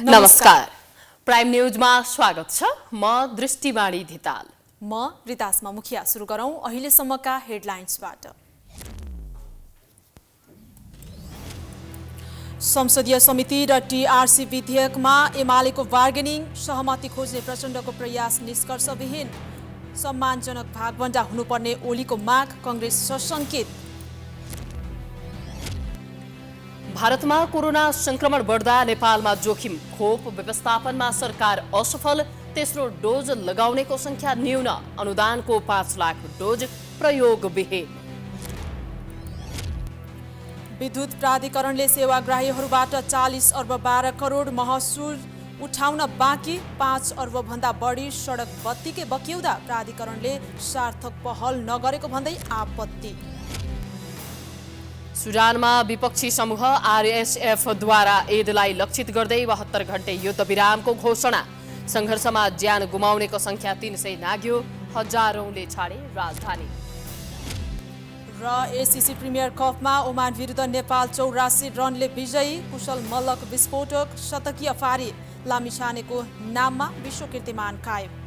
नमस्कार। प्राइम न्यूजमा स्वागत छ। म दृष्टिवाणी धिताल। म रितासमा मुखिया। सुरु गरौं अहिलेसम्मका हेडलाइन्सबाट। संसदीय समिति र टीआरसी विधेयकमा एमालेको बार्गेनिङ, सहमति खोज्ने प्रचण्डको प्रयास निष्कर्षविहीन। सम्मानजनक भागभण्डा हुनुपर्ने ओलीको माग, कांग्रेस सशंकित। भारतमा कोरोना संक्रमण बढ्दा नेपालमा जोखिम, खोप व्यवस्थापनमा सरकार असफल। तेस्रो डोज लगाउनेको संख्या न्यून, अनुदानको 5 लाख डोज प्रयोगविहीन। विद्युत प्राधिकरणले सेवाग्राहीहरूबाट 40 अर्ब 12 करोड महसुल उठाउन बाँकी। 5 अर्ब भन्दा बढी सडक बत्तीकै बक्यौदा, प्राधिकरणले सार्थक पहल नगरेको भन्दै आपत्ति। सुडानमा विपक्षी समूह आरएसएफद्वारा ईदलाई लक्षित गर्दै 72 घण्टे युद्ध विरामको घोषणा। संघर्षमा ज्यान गुमाउनेको संख्या 300 नाग्यो, हजारौंले छाडे राजधानी। र एसीसी प्रिमियर कपमा ओमान विरुद्ध नेपाल 84 रनले विजयी। कुशल मल्लक विस्फोटक शतकीय पारी, लामिछानेको नाममा विश्व कीर्तिमान कायम।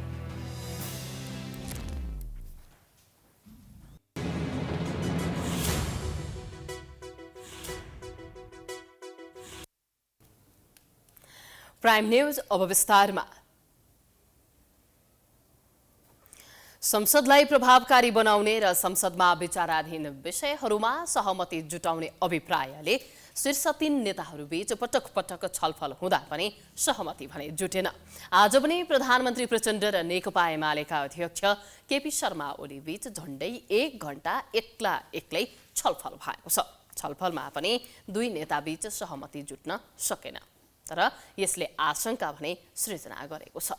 प्राइम न्यूज अब विस्तारमा। संसदलाई प्रभावकारी बनाउने र संसदमा विचाराधीन विषयहरूमा सहमति जुटाउने अभिप्रायले शीर्ष 3 नेताहरूबीच पटक पटक छलफल हुँदा पनि सहमति भने जुटेन। आज पनि प्रधानमन्त्री प्रचण्ड र नेकपा एमालेका अध्यक्ष केपी शर्मा ओली बीच झण्डै 1 घण्टा एक्लै छलफल भएको छ। छलफलमा पनि दुई नेताबीच सहमति जुट्न सकेन, तर यसले आशंका भने सृजना गरेको छ।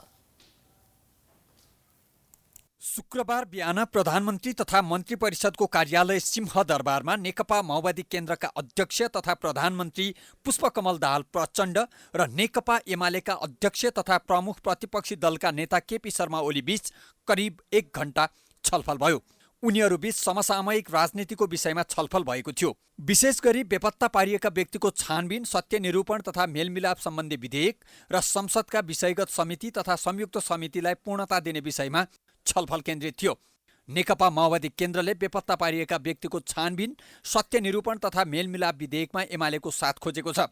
शुक्रबार बिहान प्रधानमन्त्री तथा मन्त्री परिषदको कार्यालय सिंहदरबारमा नेकपा माओवादी केन्द्रका अध्यक्ष तथा प्रधानमन्त्री पुष्पकमल दाहाल प्रचण्ड र नेकपा एमालेका अध्यक्ष तथा प्रमुख प्रतिपक्षी दलका नेता केपी शर्मा ओली बीच करिब 1 घण्टा छलफल भयो। उनीहरूबीच समसामयिक राजनीतिको विषयमा छलफल भएको थियो। विशेष गरी बेपत्ता पारिएका व्यक्तिको छानबिन, सत्य निरूपण तथा मेलमिलाप सम्बन्धी विधेयक र संसदका विषयगत समिति तथा संयुक्त समितिलाई पूर्णता दिने विषयमा छलफल केन्द्रित थियो। नेकपा माओवादी केन्द्रले बेपत्ता पारिएका व्यक्तिको छानबिन, सत्य निरूपण तथा मेलमिलाप विधेयकमा एमालेको साथ खोजेको छ।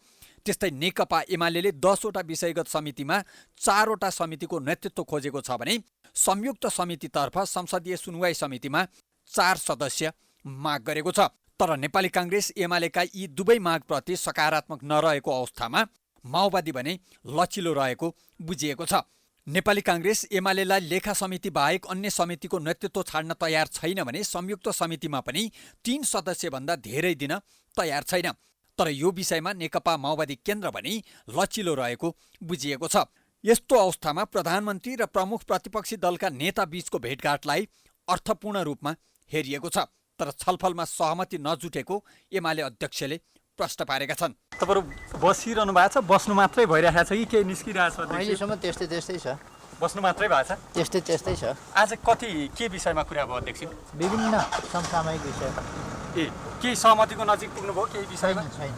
त्यस्तै नेकपा एमाले 10 वटा विषयगत समितिमा 4 वटा समितिको नेतृत्व खोजेको छ भने संयुक्त समितितर्फ संसदीय सुनवाई समितिमा 4 सदस्य माग गरेको छ। तर नेपाली कांग्रेस एमालेका यी दुवै मागप्रति सकारात्मक नरहेको अवस्थामा माओवादी भने लचिलो रहेको बुझिएको छ। नेपाली कांग्रेस एमालेलाई लेखा समिति बाहेक अन्य समितिको नेतृत्व छाड्न तयार छैन भने संयुक्त समितिमा पनि 3 सदस्यभन्दा धेरै दिन तयार छैन। तर यो विषयमा नेकपा माओवादी केन्द्र पनि लचिलो रहेको बुझिएको छ। यस्तो अवस्थामा प्रधानमन्त्री र प्रमुख प्रतिपक्षी दलका नेता बीचको भेटघाटलाई अर्थपूर्ण रूपमा हेरिएको छ। तर छलफलमा सहमति नजुटेको एमाले अध्यक्षले प्रश्न पारेका छन्। तपाईहरु बसिरहनु भएको छ, बस्नु मात्रै भइरहेको छ कि केही निस्किरहेको छ? अहिलेसम्म त्यस्तै छ। बस्नु मात्रै भएको छ? त्यस्तै छ। आज के विषयमा कुरा भयो अध्यक्ष? विभिन्न समसामयिक विषय। केही सहमतिको नजिक पुग्नुभयो केही विषयमा? छैन।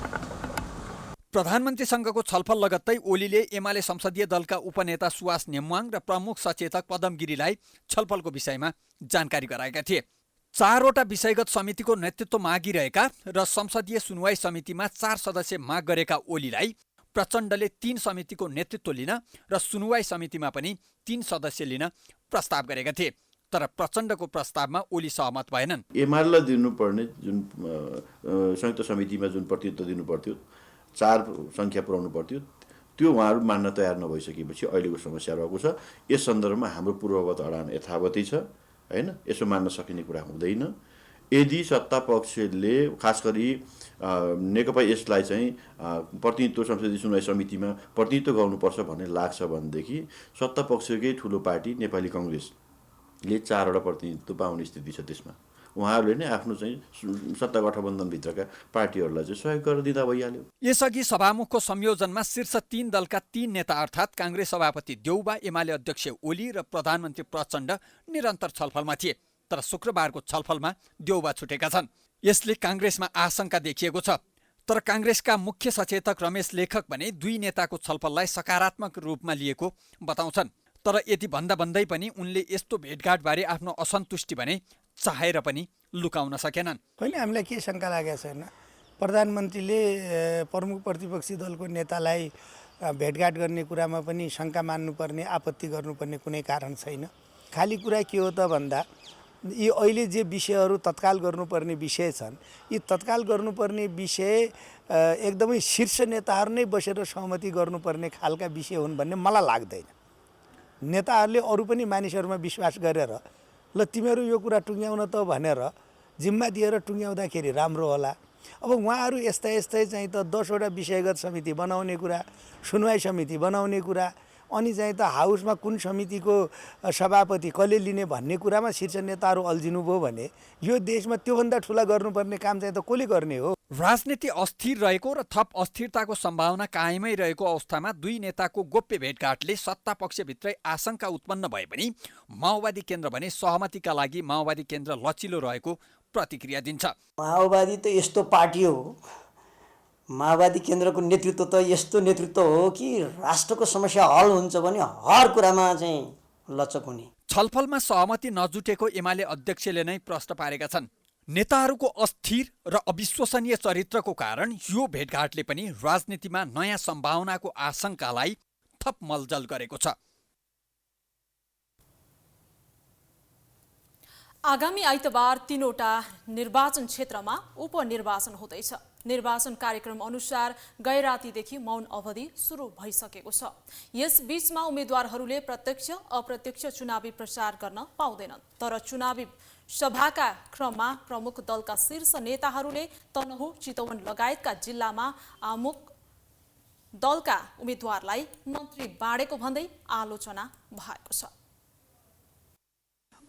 प्रधानमन्त्रीसँगको छलफल लगत्तै ओलीले एमाले संसदीय दलका उपनेता सुवास नेमवाङ र प्रमुख सचेतक पदम गिरीलाई छलफलको विषयमा जानकारी गराएका थिए। 4 वटा विषयगत समितिको नेतृत्व मागिरहेका र संसदीय सुनवाई समितिमा 4 सदस्य माग गरेका ओलीलाई प्रचण्डले 3 समितिको नेतृत्व लिन र सुनवाई समितिमा पनि 3 सदस्य लिन प्रस्ताव गरेका थिए। तर प्रचण्डको प्रस्तावमा ओली सहमत भएनन्। एमालेलाई दिनुपर्ने जुन संयुक्त समितिमा जुन प्रतिनिधित्व दिनुपर्थ्यो, 4 सङ्ख्या पुर्याउनु पर्थ्यो, त्यो उहाँहरू मान्न तयार नभइसकेपछि अहिलेको समस्या रहेको छ। यस सन्दर्भमा हाम्रो पूर्वगत अडान यथावतै छ, हैन? यसो मान्न सकिने कुरा हुँदैन। यदि सत्ता पक्षले खास गरी नेकपा यसलाई चाहिँ प्रतिनिधित्व संसदीय सुनवाई समितिमा प्रतिनिधित्व गर्नुपर्छ भन्ने लाग्छ भनेदेखि सत्ता पक्षकै ठुलो पार्टी नेपाली कांग्रेसले 4 वटा प्रतिनिधित्व पाउने स्थिति छ। त्यसमा उहाँहरूले नै आफ्नो चाहिँ सत्ता गठबन्धनभित्रका पार्टीहरूलाई चाहिँ सहयोग गरेर दिँदा भइहाल्यो। यसअघि सभामुखको संयोजनमा शीर्ष 3 दलका 3 नेता अर्थात् कांग्रेस सभापति देउबा, एमाले अध्यक्ष ओली र प्रधानमन्त्री प्रचण्ड निरन्तर छलफलमा थिए। तर शुक्रबारको छलफलमा देउबा छुटेका छन्। यसले कांग्रेसमा आशंका देखिएको छ। तर काङ्ग्रेसका मुख्य सचेतक रमेश लेखक भने दुई नेताको छलफललाई सकारात्मक रूपमा लिएको बताउँछन्। तर यति भन्दा भन्दै पनि उनले यस्तो भेटघाटबारे आफ्नो असन्तुष्टि भने चाहेर पनि लुकाउन सकेनन्। होइन, हामीलाई के शङ्का लागेको छैन। प्रधानमन्त्रीले प्रमुख प्रतिपक्षी दलको नेतालाई भेटघाट गर्ने कुरामा पनि शङ्का मान्नुपर्ने, आपत्ति गर्नुपर्ने कुनै कारण छैन। खाली कुरा के हो त भन्दा यी अहिले जे विषयहरू तत्काल गर्नुपर्ने विषय छन्, यी तत्काल गर्नुपर्ने विषय एकदमै शीर्ष नेताहरू नै बसेर सहमति गर्नुपर्ने खालका विषय हुन् भन्ने मलाई लाग्दैन। नेताहरूले अरू पनि मानिसहरूमा विश्वास गरेर ल तिमीहरू यो कुरा टुङ्ग्याउन त भनेर जिम्मा दिएर टुङ्ग्याउँदाखेरि राम्रो होला। अब उहाँहरू यस्तै चाहिँ त 10वटा विषयगत समिति बनाउने कुरा, सुनवाई समिति बनाउने कुरा, अनि चाहिँ त हाउसमा कुन समितिको सभापति कसले लिने भन्ने कुरामा शीर्ष नेताहरू अल्झिनु भयो भने यो देशमा त्योभन्दा ठुला गर्नुपर्ने काम चाहिँ त कसले गर्ने हो? राजनीति अस्थिर रहेको र थप अस्थिरताको सम्भावना कायमै रहेको अवस्थामा दुई नेताको गोप्य भेटघाटले सत्तापक्षभित्रै आशंका उत्पन्न भए पनि माओवादी केन्द्र भने सहमतिका लागि माओवादी केन्द्र लचिलो रहेको प्रतिक्रिया दिन्छ। माओवादी त यस्तो पार्टी हो, माओवादी केन्द्रको नेतृत्व त यस्तो नेतृत्व हो कि राष्ट्रको समस्या हल हुन्छ भने हर कुरामा चाहिँ लचक हुने। छलफलमा सहमति नजुटेको एमाले अध्यक्षले नै प्रश्न पारेका छन्। नेताहरूको अस्थिर र अविश्वसनीय चरित्रको कारण यो भेटघाटले पनि राजनीतिमा नयाँ सम्भावनाको आशंकालाई थप मलजल गरेको छ। आगामी आइतबार 3वटा निर्वाचन क्षेत्रमा उपनिर्वाचन हुँदैछ। निर्वाचन कार्यक्रम अनुसार गैरातीदेखि मौन अवधि सुरु भइसकेको छ। यस बीचमा उम्मेद्वारहरूले प्रत्यक्ष अप्रत्यक्ष चुनावी प्रचार गर्न पाउँदैनन्। तर चुनावी सभाका क्रममा प्रमुख दलका शीर्ष नेताहरूले तनहुँ, चितवन लगायतका जिल्लामा आमुख दलका उम्मेद्वारलाई मन्त्री बाँडेको भन्दै आलोचना भएको छ।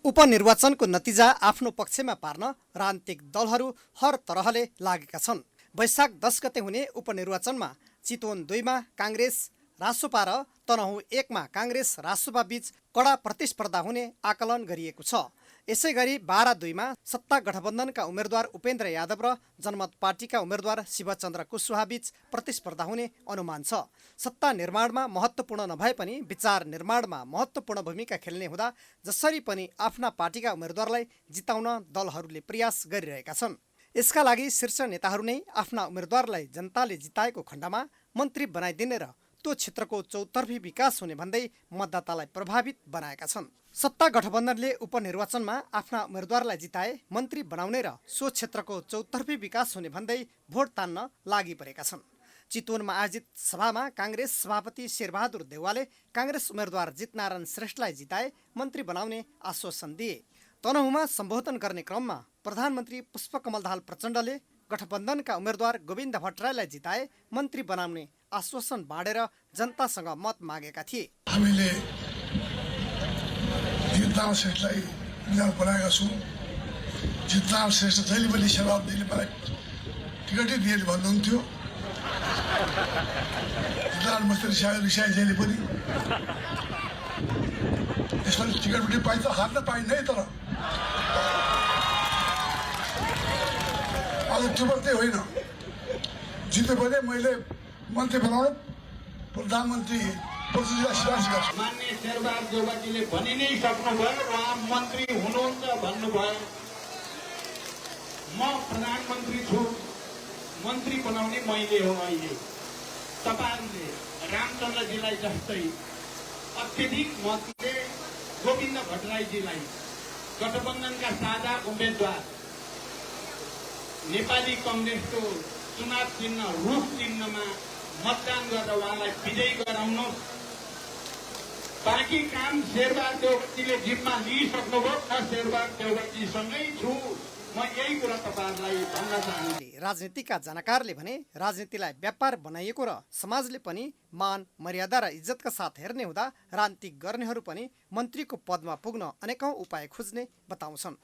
उपनिर्वाचनको नतिजा आफ्नो पक्षमा पार्न राजनीतिक दलहरू हर तरहले लागेका छन्। वैशाख 10 गते हुने उपनिर्वाचनमा चितवन 2मा काङ्ग्रेस रासोपा र तनहुँ 1मा काङ्ग्रेस रासोपा बीच कडा प्रतिस्पर्धा हुने आकलन गरिएको छ। यसै गरी 12-2मा सत्ता गठबन्धनका उम्मेद्वार उपेन्द्र यादव र जनमत पार्टीका उम्मेद्वार शिवचन्द्र कुशवाहा बीच प्रतिस्पर्धा हुने अनुमान छ। सत्ता निर्माणमा महत्त्वपूर्ण नभए पनि विचार निर्माणमा महत्त्वपूर्ण भूमिका खेल्ने हुँदा जसरी पनि आफ्ना पार्टीका उम्मेद्वारलाई जिताउन दलहरूले प्रयास गरिरहेका छन्। यसका लागि शीर्ष नेताहरू नै आफ्ना उम्मेद्वारलाई जनताले जिताएको खण्डमा मन्त्री बनाइदिने र त्यो क्षेत्रको चौतर्फी विकास हुने भन्दै मतदातालाई प्रभावित बनाएका छन्। सत्ता गठबन्धनले उपनिर्वाचनमा आफ्ना उम्मेद्वारलाई जिताए मन्त्री बनाउने र सो क्षेत्रको चौतर्फी विकास हुने भन्दै भोट तान्न लागि परेका छन्। चितवनमा आयोजित सभामा काङ्ग्रेस सभापति शेरबहादुर देउवाले काङ्ग्रेस उम्मेद्वार जितनारायण श्रेष्ठलाई जिताए मन्त्री बनाउने आश्वासन दिए। तनहुँमा सम्बोधन गर्ने क्रममा प्रधानमन्त्री पुष्पकमल दाहाल प्रचण्डले गठबन्धनका उम्मेद्वार गोविन्द भट्टराईलाई जिताए मन्त्री बनाउने आश्वासन बाँडेर जनतासँग मत मागेका थिए। हामीले जितनारायण श्रेष्ठलाई विधायक बनाएका छौँ। जितनारायण श्रेष्ठ जहिले पनि शेरबहादुरले मलाई टिकटै दिए भन्नुहुन्थ्यो। जितनारायण मस्ती रिसाए जहिले पनि यसपालि टिकट पनि पाइन्छ, हार्न पाइन्न है। तर आज त्यो मात्रै होइन, जिते भने मैले मन्त्री बनाउनु प्रधानमन्त्री प्रचण्डलाई सिफारिस गर्छु। मान्य शेरबहादुर देउवाजीले भनि नै सक्नुभयो, उहाँ मन्त्री हुनुहुन्छ भन्नुभयो। म प्रधानमन्त्री छु, मन्त्री बनाउने मैले हो। अहिले तपाईँहरूले रामचन्द्रजीलाई जस्तै अत्यधिक मतले गोविन्द भट्टराईजीलाई गठबन्धनका साझा उम्मेद्वार नेपाली कङ्ग्रेसको चुनाव चिन्ह रुख चिन्हमा मतदान गरेर उहाँलाई विजयी गराउनुहोस्। बाँकी काम शेरबहादुर देउवाजीले जिम्मा लिइसक्नुभयो। शेरबहादुर देउवाजीसँगै छु, म यही कुरा तपाईँहरूलाई भन्न चाहन्छु। राजनीतिका जानकारले भने राजनीतिलाई व्यापार बनाइएको र समाजले पनि मान मर्यादा र इज्जतका साथ हेर्ने हुँदा राजनीति गर्नेहरू पनि मन्त्रीको पदमा पुग्न अनेकौं उपाय खोज्ने बताउँछन्।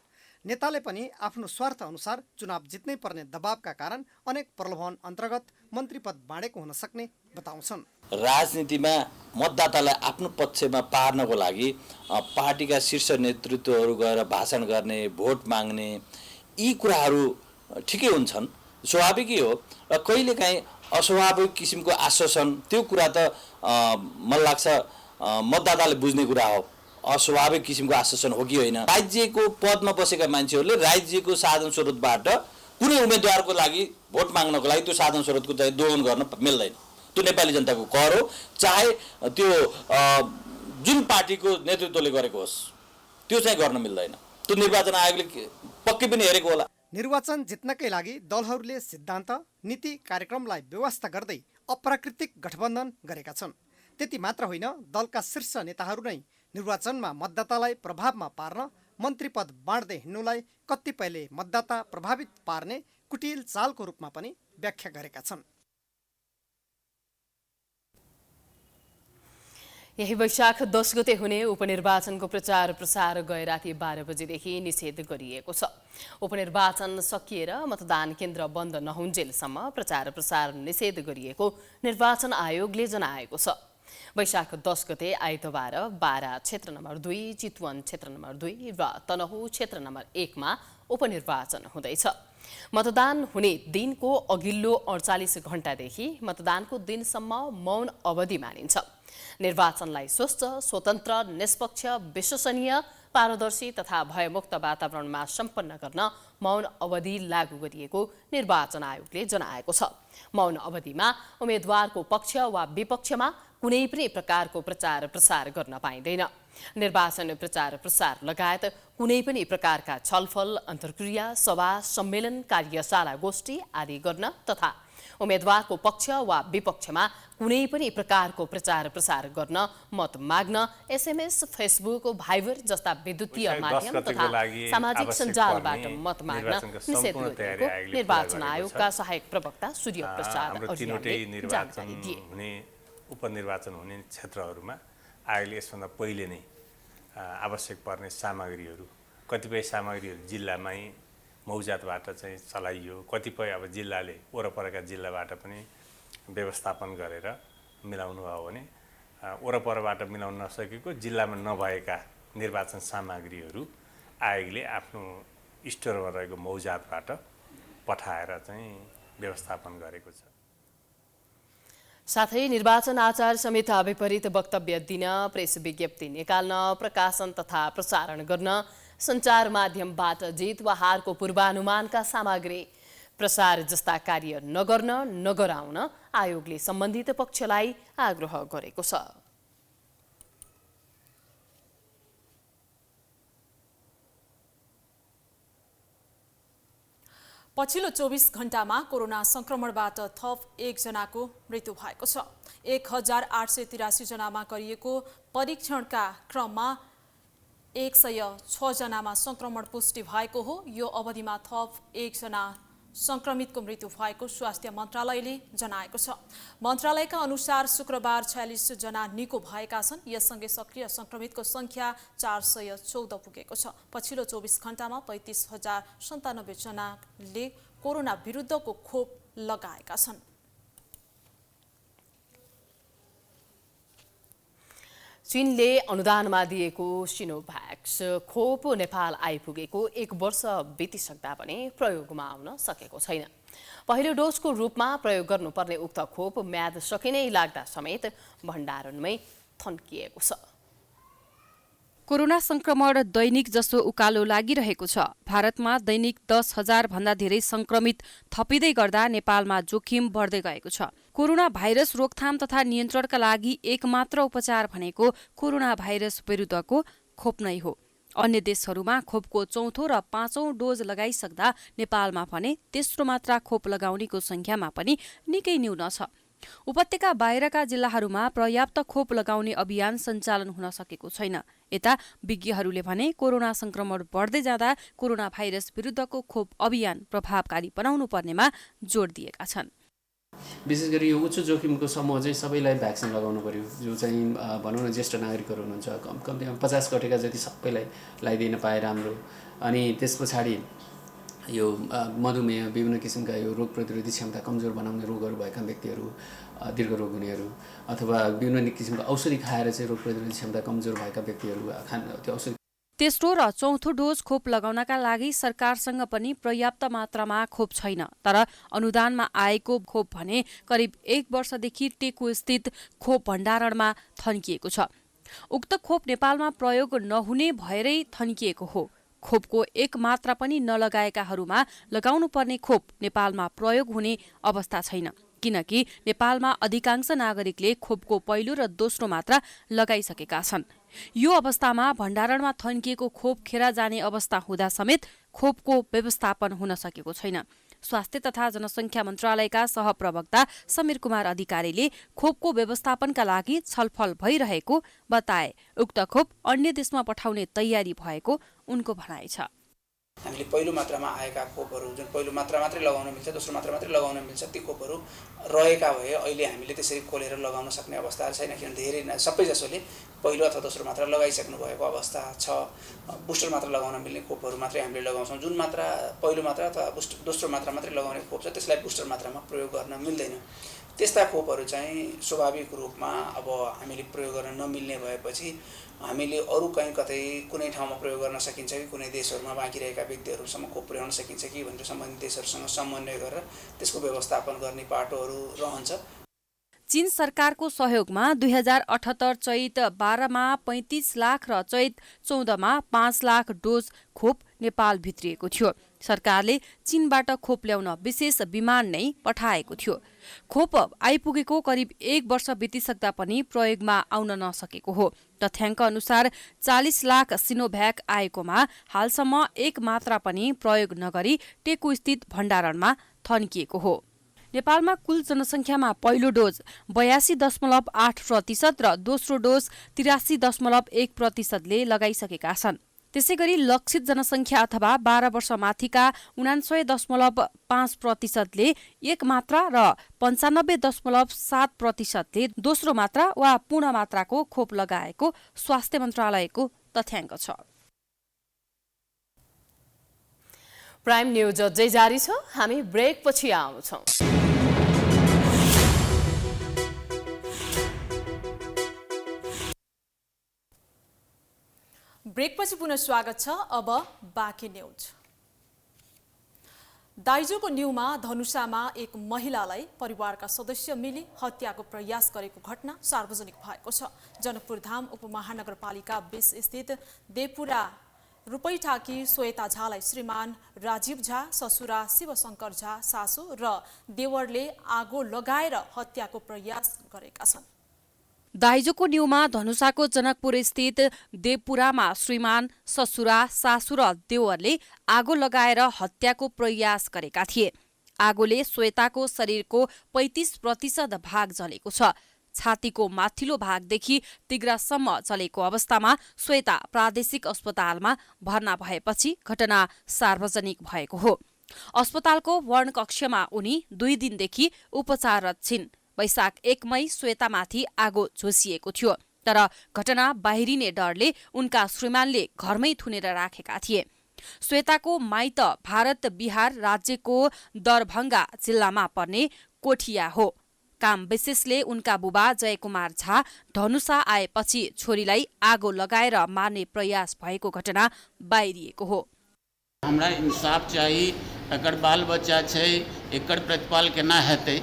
नेताले पनि आफ्नो स्वार्थ अनुसार चुनाव जित्नै पर्ने दबावका कारण अनेक प्रलोभन अन्तर्गत मन्त्री पद बाँडेको हुन सक्ने बताउँछन्। राजनीतिमा मतदातालाई आफ्नो पक्षमा पार्नको लागि पार्टीका शीर्ष नेतृत्वहरू गएर भाषण गर्ने, भोट माग्ने, यी कुराहरू ठिकै हुन्छन्। स्वाभाविकै हो र कहिलेकाहीँ अस्वाभाविक किसिमको आश्वासन त्यो कुरा त मलाई लाग्छ मतदाताले बुझ्ने कुरा हो अस्वाभाविक किसिमको आश्वासन हो कि होइन राज्यको पदमा बसेका मान्छेहरूले राज्यको साधन स्रोतबाट कुनै उम्मेदवारको लागि भोट माग्नको लागि त्यो साधन स्रोतको चाहिँ दोहन गर्न मिल्दैन त्यो नेपाली जनताको कर हो चाहे त्यो जुन पार्टीको नेतृत्वले गरेको होस् त्यो चाहिँ गर्न मिल्दैन त्यो निर्वाचन आयोगले पक्कै पनि हेरेको होला निर्वाचन जित्नकै लागि दलहरूले सिद्धान्त नीति कार्यक्रमलाई व्यवस्था गर्दै अप्राकृतिक गठबन्धन गरेका छन् त्यति मात्र होइन दलका शीर्ष नेताहरू नै निर्वाचनमा मतदातालाई प्रभावमा पार्न मन्त्री पद बाँड्दै हिँड्नुलाई कतिपयले मतदाता प्रभावित पार्ने कुटिल चालको रूपमा पनि व्याख्या गरेका छन् यही वैशाख 10 गते हुने उपनिर्वाचनको प्रचार प्रसार गए राति 12 बजेदेखि निषेध गरिएको छ उपनिर्वाचन सकिएर मतदान केन्द्र बन्द नहुन्जेलसम्म प्रचार प्रसार निषेध गरिएको निर्वाचन आयोगले जनाएको छ वैशाख 10 गते आइतबार बारा क्षेत्र नम्बर 2 चितवन क्षेत्र नम्बर 2 र तनहुँ क्षेत्र नम्बर 1 मा उपनिर्वाचन हुँदैछ मतदान हुने दिनको अघिल्लो 48 घण्टादेखि मतदानको दिनसम्म मौन अवधि मानिन्छ निर्वाचनलाई स्वच्छ स्वतन्त्र निष्पक्ष विश्वसनीय पारदर्शी तथा भयमुक्त वातावरणमा सम्पन्न गर्न मौन अवधि लागू गरिएको निर्वाचन आयोगले जनाएको छ मौन अवधिमा उम्मेदवारको पक्ष वा विपक्षमा कुनै पनि प्रकारको प्रचार प्रसार गर्न पाइँदैन निर्वाचन प्रचार प्रसार लगायत कुनै पनि प्रकारका छलफल अन्तर्क्रिया सभा सम्मेलन कार्यशाला गोष्ठी आदि गर्न तथा उम्मेदवारको पक्ष वा विपक्षमा कुनै पनि प्रकारको प्रचार प्रसार गर्न मत माग्न एसएमएस फेसबुक भाइबर जस्ता विद्युतीय माध्यम तथा सामाजिक सञ्जालबाट मत माग्न निषेध गरिएको निर्वाचन आयोगका सहायक प्रवक्ता सूर्य प्रसाद अर्यालले जानकारी दिए उपनिर्वाचन हुने क्षेत्रहरूमा आयोगले यसभन्दा पहिले नै आवश्यक पर्ने सामग्रीहरू कतिपय सामग्रीहरू जिल्लामै मौजातबाट चाहिँ चलाइयो कतिपय अब जिल्लाले वरपरका जिल्लाबाट पनि व्यवस्थापन गरेर मिलाउनु भयो भने वरपरबाट मिलाउन नसकेको जिल्लामा नभएका निर्वाचन सामग्रीहरू आयोगले आफ्नो स्टोरमा रहेको मौजातबाट पठाएर चाहिँ व्यवस्थापन गरेको छ साथै निर्वाचन आचार संहिता विपरीत वक्तव्य दिन प्रेस विज्ञप्ति निकाल्न प्रकाशन तथा प्रसारण गर्न सञ्चार माध्यमबाट जित वा हारको पूर्वानुमानका सामग्री प्रसार जस्ता कार्य नगर्न नगराउन आयोगले सम्बन्धित पक्षलाई आग्रह गरेको छ पछिल्लो 24 घण्टामा कोरोना संक्रमणबाट थप 1 जनाको मृत्यु भएको छ 1883 जनामा गरिएको परीक्षणका क्रममा 106 जनामा संक्रमण पुष्टि भएको हो यो अवधिमा थप 1 जना संक्रमितको मृत्यु भएको स्वास्थ्य मन्त्रालयले जनाएको छ मन्त्रालयका अनुसार शुक्रबार 46 जना निको भएका छन् यससँगै सक्रिय संक्रमितको संख्या 414 पुगेको छ पछिल्लो 24 घण्टामा 35,097 जनाले कोरोना विरुद्धको खोप लगाएका छन् चीनले अनुदानमा दिएको सिनोभ्याक्स खोप नेपाल आइपुगेको 1 वर्ष बितिसक्दा पनि प्रयोगमा आउन सकेको छैन पहिलो डोजको रूपमा प्रयोग गर्नुपर्ने उक्त खोप म्याद सकिनै लाग्दा समेत भण्डारणमै थन्किएको छ कोरोना संक्रमण दैनिक जसो उकालो लागिरहेको छ भारतमा दैनिक 10,000 भन्दा धेरै संक्रमित थपिँदै गर्दा नेपालमा जोखिम बढ्दै गएको छ कोरोना भाइरस रोकथाम तथा नियन्त्रणका लागि एकमात्र उपचार भनेको कोरोना भाइरस विरुद्धको खोप नै हो अन्य देशहरूमा खोपको 4औं र 5औं डोज लगाइसक्दा नेपालमा भने तेस्रो मात्रा खोप लगाउनेको संख्यामा पनि निकै न्यून छ उपत्यका बाहिरका जिल्लाहरूमा पर्याप्त खोप लगाउने अभियान सञ्चालन हुन सकेको छैन यता विज्ञहरूले भने कोरोना संक्रमण बढ्दै जाँदा कोरोना भाइरस विरुद्धको खोप अभियान प्रभावकारी बनाउनु पर्नेमा जोड दिएका छन् विशेष गरी यो उच्च जोखिमको समूह चाहिँ सबैलाई भ्याक्सिन लगाउनु पर्यो जो चाहिँ भनौँ न ज्येष्ठ नागरिकहरू हुनुहुन्छ कम्तीमा 50 गतेका जति सबैलाई लगाइदिन पाए राम्रो अनि त्यस पछाडि यो मधुमेह विभिन्न किसिमका यो रोग प्रतिरोधी क्षमता कमजोर बनाउने रोगहरू भएका व्यक्तिहरू दीर्घ रोग हुनेहरू अथवा विभिन्न किसिमका औषधि खाएर चाहिँ रोग प्रतिरोधी क्षमता कमजोर भएका व्यक्तिहरू त्यो औषधि तेस्रो र चौथो डोज खोप लगाउनका लागि सरकारसँग पनि पर्याप्त मात्रामा खोप छैन। तर अनुदानमा आएको खोप भने करिब 1 वर्षदेखि टेकु स्थित खोप भण्डारणमा थन्किएको छ। उक्त खोप नेपालमा प्रयोग नहुने भएरै थन्किएको हो। खोपको एक मात्रा पनि नलगाएकाहरूमा लगाउनु पर्ने खोप नेपालमा प्रयोग हुने अवस्था छैन, किनकि नेपालमा अधिकांश नागरिकले खोपको पहिलो र दोस्रो मात्रा लगाइसकेका छन्। यो अवस्थामा भण्डारणमा थन्किएको खोप खेर जाने अवस्था हुँदा समेत खोपको व्यवस्थापन हुन सकेको छैन। स्वास्थ्य तथा जनसङ्ख्या मन्त्रालयका सहप्रवक्ता समीर कुमार अधिकारीले खोपको व्यवस्थापनका लागि छलफल भइरहेको बताए। उक्त खोप अन्य देशमा पठाउने तयारी भएको उनको भनाइ छ। हामीले पहिलो मात्रामा आएका खोपहरू जुन पहिलो मात्रा मात्रै लगाउन मिल्छ, दोस्रो मात्रा मात्रै लगाउन मिल्छ, ती खोपहरू रहेका भए अहिले हामीले त्यसरी खोलेर लगाउन सक्ने अवस्था छैन, किनभने धेरै सबैजसोले पहिलो अथवा दोस्रो मात्रा लगाइसक्नु भएको अवस्था छ। बुस्टर मात्रा लगाउन मिल्ने खोपहरू मात्रै हामीले लगाउँछौँ। जुन मात्रा पहिलो मात्रा अथवा दोस्रो मात्रा मात्रै लगाउने खोप छ त्यसलाई बुस्टर मात्रामा प्रयोग गर्न मिल्दैन। त्यस्ता खोपहरू चाहिँ स्वाभाविक रूपमा अब हामीले प्रयोग गर्न नमिल्ने भएपछि हामीले अरू कहीँ कतै कुनै ठाउँमा प्रयोग गर्न सकिन्छ कि कुनै देशहरूमा बाँकी रहेका व्यक्तिहरूसम्म खोप पुर्याउन सकिन्छ कि भनेर सम्बन्धित देशहरूसँग समन्वय गरेर त्यसको व्यवस्थापन गर्ने बाटोहरू रहन्छ। चीन सरकारको सहयोगमा 2078 चैत 12 मा 35 लाख र चैत 14 मा 5 लाख डोज खोप नेपाल भित्रिएको थियो। सरकारले चीनबाट खोप ल्याउन विशेष विमान नै पठाएको थियो। खोप आइपुगेको करिब 1 वर्ष बितिसक्दा पनि प्रयोगमा आउन नसकेको हो। तथ्याङ्क अनुसार 40 लाख सिनोभ्याक आएकोमा हालसम्म एक मात्रा पनि प्रयोग नगरी टेकु स्थित भण्डारणमा थन्किएको हो। नेपालमा कुल जनसङ्ख्यामा पहिलो डोज 82.8% र दोस्रो डोज 83.1%ले लगाइसकेका छन्। त्यसैगरी लक्षित जनसङ्ख्या अथवा 12 वर्ष माथिका 99.5%ले एक मात्रा र 95.7%ले दोस्रो मात्रा वा पूर्ण मात्राको खोप लगाएको स्वास्थ्य मन्त्रालयको तथ्याङ्क छ। प्राइम न्यूज अझै जारी छ, हामी ब्रेक पछि आउँछौँ। ब्रेकपछि पुनः स्वागत छ। अब बाँकी न्यूज। दाइजोको न्यूमा धनुषामा एक महिलालाई परिवारका सदस्य मिली हत्याको प्रयास गरेको घटना सार्वजनिक भएको छ। जनकपुरधाम उपमहानगरपालिका 20 स्थित देवपुरा रुपैठाकी श्वेता झालाई श्रीमान राजीव झा, ससुरा शिवशङ्कर झा, सासू र देवरले आगो लगाएर हत्याको प्रयास गरेका छन्। दाइजोको न्यूमा धनुषाको जनकपुर स्थित देवपुरामा श्रीमान, ससुरा, सासू र देवरले आगो लगाएर हत्याको प्रयास गरेका थिए। आगोले श्वेताको शरीरको 35% भाग जलेको छ। छातीको माथिल्लो भागदेखि तिग्रासम्म जलेको अवस्थामा श्वेता प्रादेशिक अस्पतालमा भर्ना भएपछि घटना सार्वजनिक भएको हो। अस्पतालको वर्णकक्षमा उनी 2 दिनदेखि उपचाररत छिन्। वैशाख 1 मई श्वेतामाथि आगो झोसिएको थियो, तर घटना बाहिरिने डरले उनका श्रीमानले घरमै थुनेर राखेका थिए। श्वेताको माइत भारत बिहार राज्यको दरभङ्गा जिल्लामा पर्ने कोठिया हो। काम विशेषले उनका बुबा जयकुमार झा धनुषा आएपछि छोरीलाई आगो लगाएर मार्ने प्रयास भएको घटना बाहिरिएको हो। हमरा इंसाफ चाही, एकर बाल बच्चा छै, एकर प्रतिपाल केना हेतै,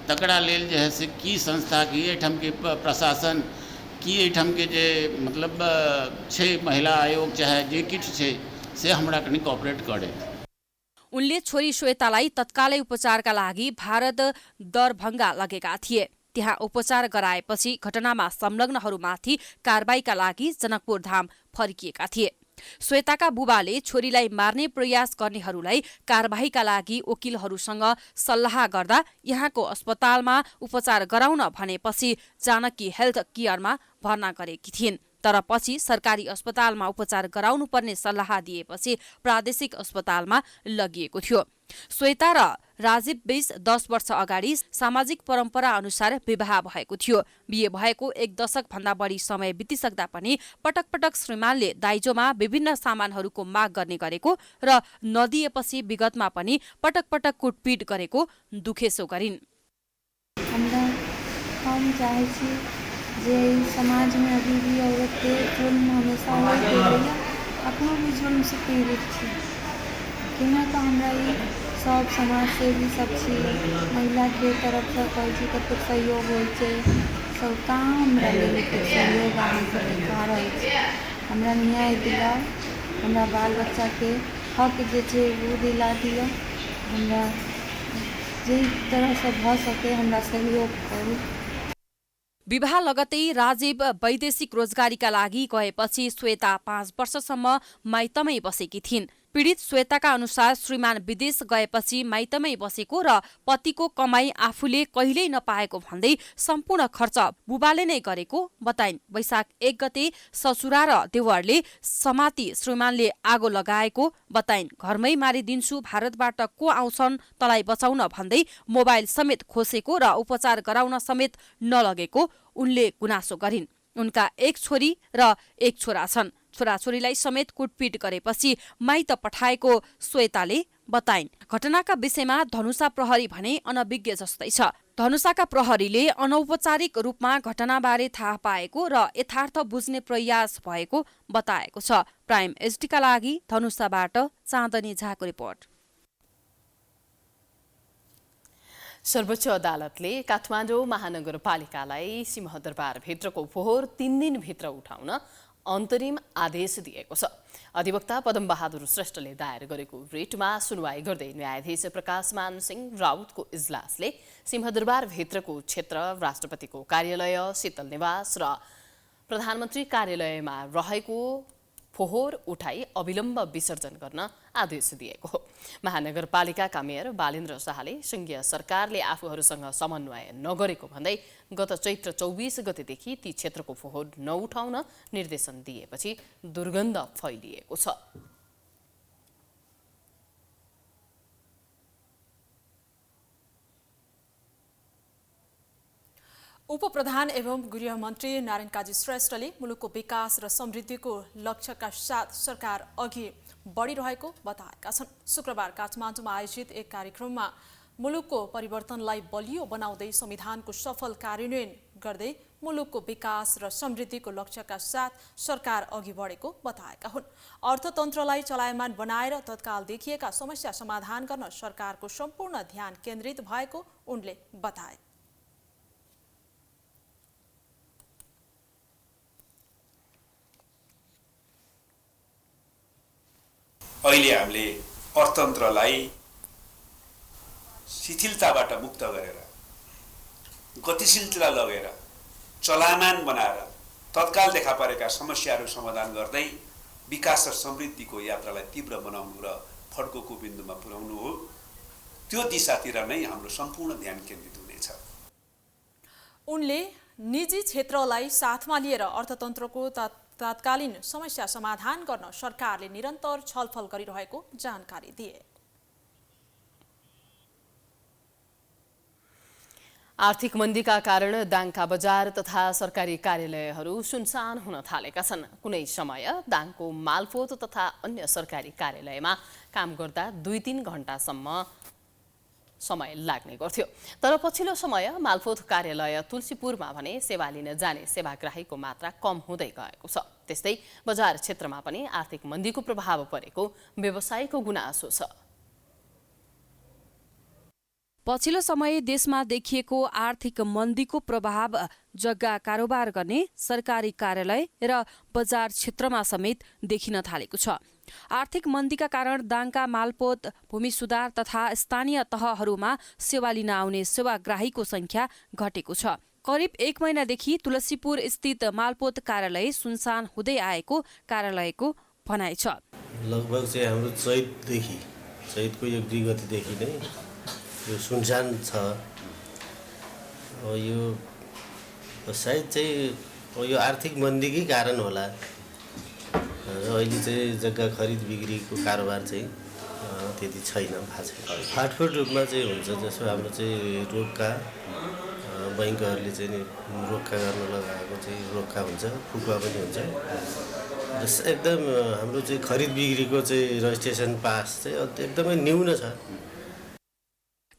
तकरा लेल जे है से की संस्था की एहिठाम के प्रशासन की एहिठाम के जे मतलब छै महिला आयोग चाहे जे किछु छै से हमरा कनि कोअपरेट करे। उनले छोरी श्वेतालाई तत्कालै उपचारका लागि भारत दरभङ्गा लगेका थिए। त्यहाँ उपचार गराएपछि घटनामा संलग्नहरूमाथि कारबाहीका लागि जनकपुर धाम फर्किएका थिए। श्वेताका बुबाले छोरीलाई मार्ने प्रयास गर्नेहरूलाई कारबाहीका लागि वकिलहरूसँग सल्लाह गर्दा यहाँको अस्पतालमा उपचार गराउन भनेपछि जानकी हेल्थ केयरमा भर्ना गरेकी थिइन्। तर पछि सरकारी अस्पतालमा उपचार गराउनु पर्ने सल्लाह दिएपछि प्रादेशिक अस्पतालमा लगिएको थियो। श्वेता र राजीव बीच 10 वर्ष अगाडि सामाजिक परम्परा अनुसार विवाह भएको थियो। बिहे भएको 1 दशक भन्दा बढी समय बितिसक्दा पनि पटक पटक श्रीमानले दाइजोमा विभिन्न सामानहरूको माग गर्ने गरेको र नदिएपछि विगतमा पनि पटक पटक कुटपिट गरेको दुखेसो गरिन्। जे समाज में अभी भी औरत के जुल्म हमेशा होते रही आफ्नो बुझल से पीड़ित छी केना का हमरा ई सब समाज सेवी सब छी महिला के तरफ से कहै छी कते सहयोग होइ छै सब काम हमरा लेल सहयोग अहाँ सब कऽ रहल छी हमरा न्याय दिलाउ हमरा बाल बच्चा के हक जे छै वो दिला दिअ हमरा जे तरह से भऽ सके हमरा सहयोग करू। विवाह लगतै राजीव वैदेशिक रोजगारीका लागि गएपछि श्वेता 5 वर्षसम्म माइतमै बसेकी थिइन्। पीडित श्वेताका अनुसार श्रीमान विदेश गएपछि माइतमै बसेको र पतिको कमाई आफूले कहिल्यै नपाएको भन्दै सम्पूर्ण खर्च बुबाले नै गरेको बताइन्। वैशाख 1 गते ससुरा र देवरले समाती श्रीमानले आगो लगाएको बताइन्। घरमै मारिदिन्छु, भारतबाट को आउँछन् तलाई बचाउन भन्दै मोबाइल समेत खोसेको र उपचार गराउन समेत नलगेको उनले गुनासो गरिन्। उनका एक छोरी र एक छोरा छन्। छोराछोरीलाई समेत कुटपिट गरेपछि माइत पठाएको श्वेताले बताइन्। घटनाका विषयमा धनुषा प्रहरी भने अनभिज्ञ जस्तै छ। धनुषाका प्रहरीले अनौपचारिक रूपमा घटनाबारे थाहा पाएको र यथार्थ बुझ्ने प्रयास भएको बताएको छ। प्राइम एचडीका लागि धनुषाबाट चाँदनी झाको रिपोर्ट। सर्वोच्च अदालतले काठमाडौँ महानगरपालिकालाई सिंहदरबारभित्रको फोहोर 3 दिनभित्र उठाउन अन्तरिम आदेश दिएको छ। अधिवक्ता पदमबहादुर श्रेष्ठले दायर गरेको रिटमा सुनवाई गर्दै न्यायाधीश प्रकाशमान सिंह राउतको इजलासले सिंहदरबारभित्रको क्षेत्र राष्ट्रपतिको कार्यालय, शीतल निवास र प्रधानमन्त्री कार्यालयमा रहेको फोहोर उठाई अविलम्ब विसर्जन गर्न आदेश दिएको हो। महानगरपालिकाका मेयर बालेन्द्र शाहले संघीय सरकारले आफूहरूसँग समन्वय नगरेको भन्दै गत चैत्र 24 गतेदेखि ती क्षेत्रको फोहोर नउठाउन निर्देशन दिएपछि दुर्गन्ध फैलिएको छ। उपप्रधान एवं गृहमन्त्री नारायण काजी श्रेष्ठले मुलुकको विकास र समृद्धिको लक्ष्यका साथ सरकार अघि बढिरहेको बताएका छन्। शुक्रबार काठमाडौँमा आयोजित एक कार्यक्रममा मुलुकको परिवर्तनलाई बलियो बनाउँदै संविधानको सफल कार्यान्वयन गर्दै मुलुकको विकास र समृद्धिको लक्ष्यका साथ सरकार अघि बढेको बताएका हुन्। अर्थतन्त्रलाई चलायमान बनाएर तत्काल देखिएका समस्या समाधान गर्न सरकारको सम्पूर्ण ध्यान केन्द्रित भएको उनले बताए। अहिले हामीले अर्थतन्त्रलाई शिथिलताबाट मुक्त गरेर गतिशीलता लगेर चलायमान बनाएर तत्काल देखा परेका समस्याहरू समाधान गर्दै विकास र समृद्धिको यात्रालाई तीव्र बनाउनु र फड्कोको बिन्दुमा पुर्याउनु हो। त्यो दिशातिर नै हाम्रो सम्पूर्ण ध्यान केन्द्रित हुनेछ। उनले निजी क्षेत्रलाई साथमा लिएर अर्थतन्त्रको तत्कालीन समस्या समाधान गर्न सरकारले निरन्तर छलफल गरिरहेको जानकारी दिए। आर्थिक मन्दीका कारण दाङका बजार तथा सरकारी कार्यालयहरू सुनसान हुन थालेका छन्। कुनै समय दाङको मालपोत तथा अन्य सरकारी कार्यालयमा काम गर्दा 2-3 घण्टासम्म समय लाग्ने गर्थ्यो। तर पछिल्लो समय मालपोत कार्यालय तुलसीपुरमा भने सेवा लिन जाने सेवाग्राहीको मात्रा कम हुँदै गएको छ। त्यस्तै बजार क्षेत्रमा पनि आर्थिक मन्दीको प्रभाव परेको व्यवसायीको गुनासो छ। पछिल्लो समय देशमा देखिएको आर्थिक मन्दीको प्रभाव जग्गा कारोबार गर्ने सरकारी कार्यालय र बजार क्षेत्रमा समेत देखिन थालेको छ। आर्थिक मन्दीका कारण दाङका मालपोत, भूमि सुधार तथा स्थानीय तहहरूमा सेवा लिन आउने सेवाग्राहीको संख्या घटेको छ। करिब 1 महिनादेखि तुलसीपुर स्थित मालपोत कार्यालय सुनसान हुँदै आएको कार्यालयको भनाइ छ। लगभग चाहिँ हाम्रो चैतको 1-2 गतिदेखि नै यो सुनसान छ। यो सायद चाहिँ यो आर्थिक मन्दीकै कारण होला। र अहिले चाहिँ जग्गा खरिद बिक्रीको कारोबार चाहिँ त्यति छैन, भएको छैन। फाटफुट रूपमा चाहिँ हुन्छ। जसो हाम्रो चाहिँ रोक्का बैङ्कहरूले चाहिँ नि रोक्का गर्न लगाएको चाहिँ रोक्का हुन्छ, फुकुवा पनि हुन्छ। एकदम हाम्रो चाहिँ खरिद बिक्रीको चाहिँ रजिस्ट्रेसन पास चाहिँ एकदमै न्यून छ।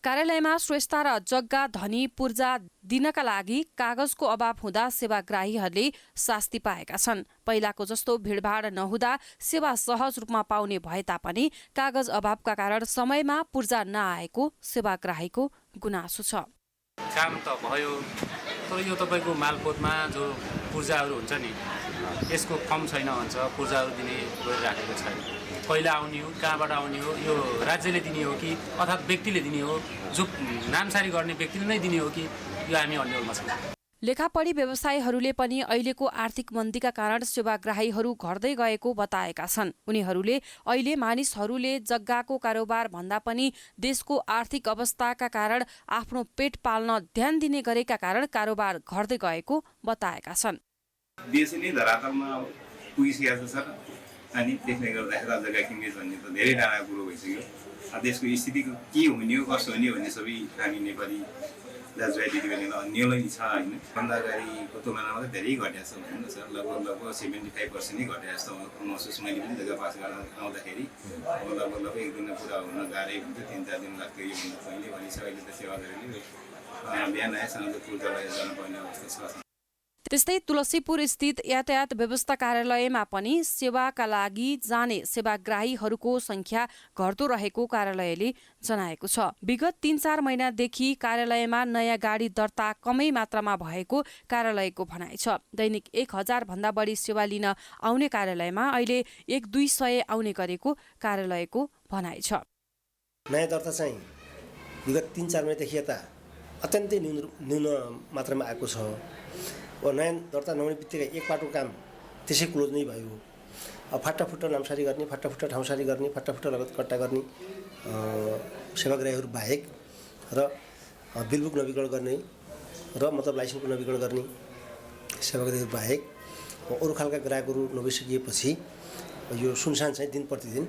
कार्यालयमा श्रेष्ठता र जग्गा धनी पूर्जा दिनका लागि कागजको अभाव हुँदा सेवाग्राहीहरूले शास्ति पाएका छन्। पहिलाको जस्तो भिडभाड नहुँदा सेवा सहज रूपमा पाउने भए तापनि कागज अभावका कारण समयमा पूर्जा नआएको सेवाग्राहीको गुनासो छ। काम त भयो, तर यो तपाईँको मालपोतमा जो पूर्जाहरू हुन्छ नि, यसको फर्म छैन भन्छ, पूर्जाहरू दिने गरिराखेको छैन। पहिला आउने हो, कहाँबाट आउने हो, यो राज्यले दिने हो कि अर्थात् व्यक्तिले दिने हो, जो नामसारी गर्ने व्यक्तिले नै दिने हो कि यो हामी अन्यलमा छौँ। लेखापढी व्यवसायीहरूले पनि अहिलेको आर्थिक मन्दीका कारण सेवाग्राहीहरू घट्दै गएको बताएका छन्। उनीहरूले अहिले मानिसहरूले जग्गाको कारोबार भन्दा पनि देशको आर्थिक अवस्थाका कारण आफ्नो पेट पाल्न ध्यान दिने गरेका कारण कारोबार घट्दै गएको बताएका छन्। देश नै धरातलमा पुगिसकेको छ अनि त्यसले गर्दाखेरि जग्गा किन्ने भन्ने त धेरै डाँडा कुरो भइसक्यो। देशको स्थिति के हुने हो, कसो हुने भन्ने सबै हामी नेपाली दाजुभाइ दिदीबहिनीलाई अन्यलै छ होइन। भन्दा अगाडिको तुलनामा त धेरै घटेको छ भन्नु सर, लगभग 75% नै घटेको जस्तो महसुस मैले पनि जग्गा पास गर्न आउँदाखेरि। लगभग एक दिन पुरा हुन गाह्रै हुन्थ्यो, 3-4 दिन लाग्थ्यो योभन्दा पहिले भने छ। अहिले त सेवाग्राहीले बिहान आएसँग त पूजा लगाएर जानुपर्ने अवस्था छ। त्यस्तै तुलसीपुर स्थित यातायात व्यवस्था कार्यालयमा पनि सेवाका लागि जाने सेवाग्राहीहरूको संख्या घट्दो रहेको कार्यालयले जनाएको छ। विगत 3-4 महिनादेखि कार्यालयमा नयाँ गाडी दर्ता कमै मात्रामा भएको कार्यालयको भनाइ छ। दैनिक 1000 भन्दा बढी सेवा लिन आउने कार्यालयमा अहिले 100-200 आउने गरेको कार्यालयको भनाइ छ। नयाँ दर्ता चाहिँ विगत 3-4 महिनादेखि यता अत्यन्तै न्यून मात्रामा आएको छ। नयाँ दर्ता नहुने बित्तिकै एक पाटो काम त्यसै क्लोज नै भयो। फाटाफुट्टा नामसारी गर्ने, फाटाफुट्टा ठाउँसारी गर्ने, फाटाफुट्टा लगत कट्टा गर्ने सेवाग्राहीहरू बाहेक र बिलबुक नवीकरण गर्ने र मतलब लाइसेन्सको नवीकरण गर्ने सेवाग्राहीहरू बाहेक अरू खालका ग्राहकहरू नभइसकिएपछि यो सुनसान चाहिँ दिन प्रतिदिन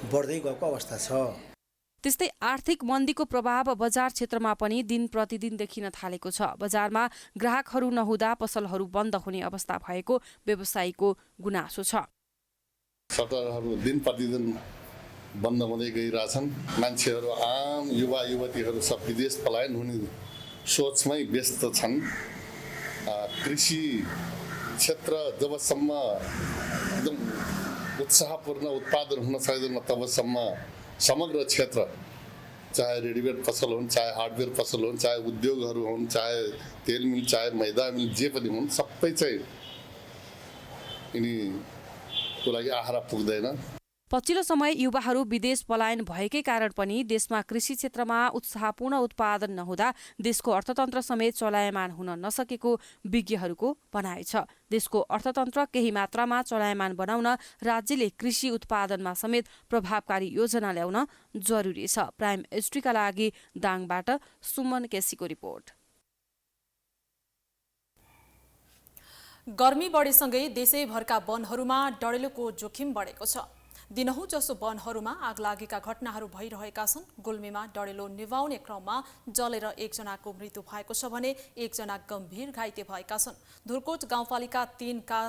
बढ्दै गएको अवस्था छ। त्यस्तै आर्थिक मन्दीको प्रभाव बजार क्षेत्रमा पनि दिन प्रतिदिन देखिन थालेको छ। बजारमा ग्राहकहरू नहुँदा पसलहरू बन्द हुने अवस्था भएको व्यवसायीको गुनासो छ। सटरहरू दिन प्रतिदिन बन्द हुँदै गइरहेछन्। मान्छेहरू आम युवा युवतीहरू सब विदेश पलायन हुने सोचमै व्यस्त छन्। कृषि क्षेत्र जबसम्म एकदम उत्साहपूर्ण उत्पादन हुन सक्दैन तबसम्म समग्र क्षेत्र, चाहे रेडिमेड पसल हुन्, चाहे हार्डवेयर पसल हुन्, चाहे उद्योगहरू हुन्, चाहे तेल मिल, चाहे मैदा मिल, जे पनि हुन्, सबै चाहिँ यिनीको लागि आहारा पुग्दैन। पछिल्लो समय युवाहरू विदेश पलायन भएकै कारण पनि देशमा कृषि क्षेत्रमा उत्साहपूर्ण उत्पादन नहुँदा देशको अर्थतन्त्र समेत चलायमान हुन नसकेको विज्ञहरूको भनाइ छ। देशको अर्थतन्त्र केही मात्रामा चलायमान बनाउन राज्यले कृषि उत्पादनमा समेत प्रभावकारी योजना ल्याउन जरुरी छ। प्राइम एसटीका लागि दाङबाट सुमन केसीको रिपोर्ट। गर्मी बढेसँगै देशैभरका वनहरूमा डढेलोको जोखिम बढेको छ। दिनहुँ जसो वनहरूमा आगलागीका घटनाहरू भइरहेका छन्। गुल्मीमा डढेलो निभाउने क्रममा जलेर 1 जनाको मृत्यु भएको छ भने 1 जना गम्भीर घाइते भएका छन्। धुर्कोट गाउँपालिका 3 का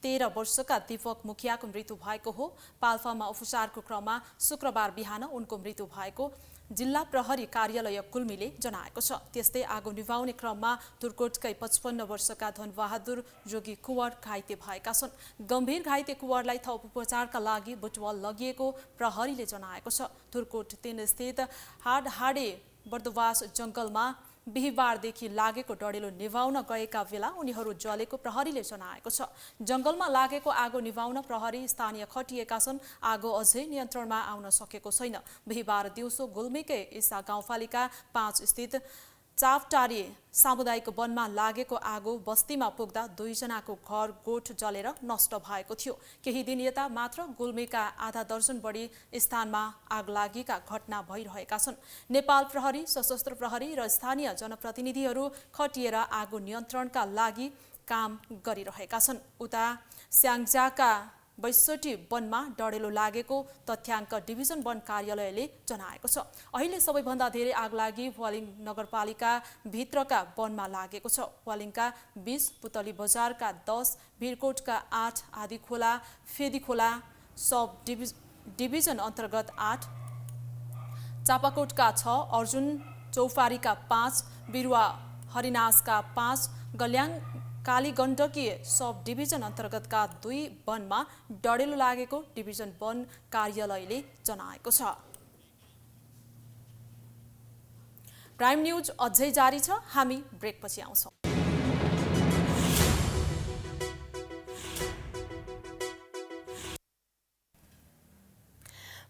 13 वर्षका दीपक मुखियाको मृत्यु भएको हो। पाल्पामा उपचारको क्रममा शुक्रबार बिहान उनको मृत्यु भएको जिल्ला प्रहरी कार्यालय गुल्मीले जनाएको छ। त्यस्तै आगो निभाउने क्रममा धुर्कोटकै 55 वर्षका धनबहादुर जोगी कुँवर घाइते भएका छन्। गम्भीर घाइते कुँवरलाई थप उपचारका लागि बुटवल लगिएको प्रहरीले जनाएको छ। धुर्कोट 3 स्थित हाडे बर्दवास जंगलमा बिहिबारदेखि लागेको डढेलो निभाउन गएका बेला उनीहरू जलेको प्रहरीले जनाएको छ। जंगलमा लागेको आगो निभाउन प्रहरी स्थानीय खटिएका छन्। आगो अझै नियन्त्रणमा आउन सकेको छैन। बिहिबार दिउँसो गुल्मीकै ईसा गाउँपालिका 5 स्थित चापटारी सामुदायिक वनमा लागेको आगो बस्तीमा पुग्दा 2 जनाको घर गोठ जलेर नष्ट भएको थियो। केही दिन यता मात्र गुल्मीका आधा दर्जन बढी स्थानमा आगलागीका घटना भइरहेका छन्। नेपाल प्रहरी, सशस्त्र प्रहरी र स्थानीय जनप्रतिनिधिहरू खटिएर आगो नियन्त्रणका लागि काम गरिरहेका छन्। उता स्याङ्जाका 62 वनमा डढेलो लागेको तथ्याङ्क डिभिजन वन कार्यालयले जनाएको छ। अहिले सबैभन्दा धेरै आगलागी वालिङ नगरपालिका भित्रका वनमा लागेको छ। वालिङका 20, पुतली बजारका 10, भिरकोटका 8, आदिखोला, फेदीखोला सब डिभिजन अन्तर्गत 8, चापाकोटका 6, अर्जुन चौफारीका 5, बिरुवा हरिनासका 5, गल्याङ कालीगण्डकीय सब डिभिजन अन्तर्गतका 2 वनमा डढेलो लागेको डिभिजन वन कार्यालयले जनाएको छ। प्राइम न्यूज अझै जारी छ, हामी ब्रेकपछि आउँछौँ।